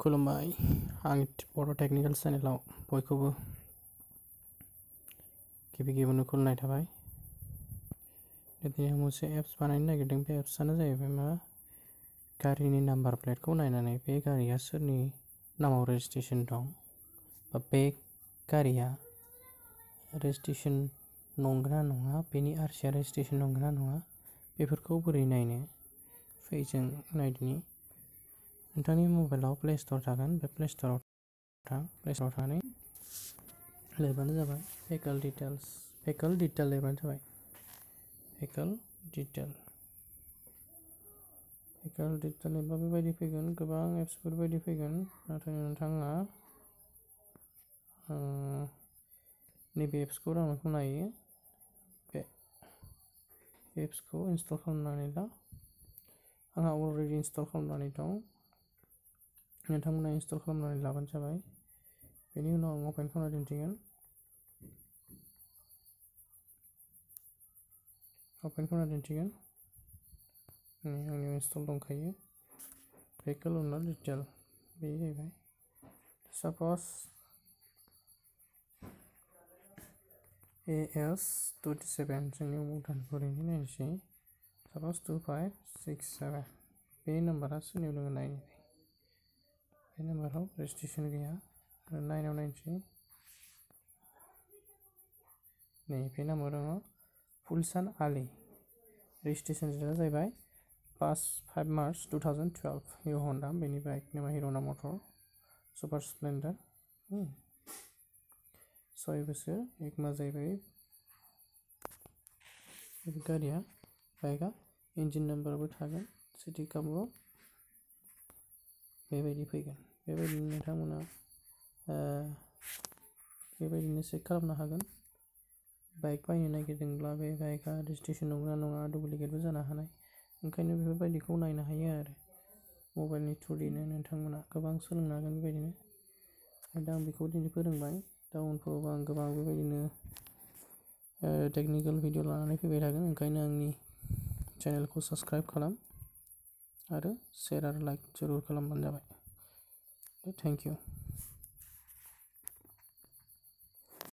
खुलुमबाय आंनि बर' टेक्निकेल चेनेलाव बयखौबो गिबियावनो खुलुमनाय थाबाय। दिनै आं मोनसे एप्स बानायनो नागिरदों। बे एप्सआनो जाहैबाय गारिनि नाम्बार प्लेटखौ नायनानै बे गारिया सोरनि नामाव रेजिस्ट्रेसन दं बा बे गारिया रेजिस्ट्रेसन नंगौना नङा, बेनि आरसिआ रेजिस्ट्रेसन नंगौना नङा, बेफोरखौ बोरै नायनो फै जों नायदिनि। नोंथांनि मबाइलाव प्ले स्ट'र थागोन। बे प्ले स्ट'राव थांनानै लिरबानो जाबाय भेहिकल डिटेल लिरबानो जाबाय। भेहिकल डिटेल लिरबा बेबायदि फैगोन। गोबां एप्सफोर बायदि फैगोन, नाथाय नोंथाङा नैबे एप्सखौ डाउनल'ड खालामनो हायो। बे एप्सखौ इनस्टल खालामनानै ला। आंहा अलरेडि इनस्टल खालामनानै दं। नोंथांमोना इनस्टल खालामनानै लाबानो जाबाय। बेनि उनाव आं अपेन खालामना दिन्थिगोन। आंनियाव इनस्टल दंखायो। भेहिकल अनार डिटेल बे जाहैबाय। साप'ज AS27 जोंनि उदालगुरिनि ओरैनो नायनोसै। साप'ज 2567 बे नाम्बारा सोरनियाव दङ नायनो। बे नाम्बाराव रेजिस्ट्रेसन गैया। आरो 9 आव नायनोसै। नै बे नाम्बाराव दङ फुलसान आली। रेजिस्ट्रेसन डेटआ जाहैबाय 5 मार्च 2012। हिर' हन्डा। बेनि बाइक नामा हिर' हन्डा मटर सुपार स्प्लेन्डार। 6 बोसोर 1 माह जाहैबाय बे गारिया। बाइकआ इन्जिन नाम्बारबो थागोन। सिटि कापआव बेबायदि फैगोन। बेबायदिनो नोंथांमोना बेबायदिनो चेक खालामनो हागोन। बाइक बायनो नागिरदोंब्ला बे बाइकआ रेजिस्ट्रेसन नंगौना नङा, डुप्लिकेटबो जानो हानाय। ओंखायनो बेफोरबायदिखौ नायनो हायो आरो मबाइलनि थ्रुयैनो नोंथांमोना गोबां सोलोंनो हागोन बेबायदिनो। दा आं बेखौ दिनै फोरोंबाय। दा उनफोरावबो आं गोबां बेबायदिनो टेक्निकेल भिडिअ लानानै फैबाय थागोन। ओंखायनो आंनि चेनेलखौ साबस्क्राइब खालाम आरो शेयार आरो लाइक जरुर खालामबानो जाबाय। Thank you.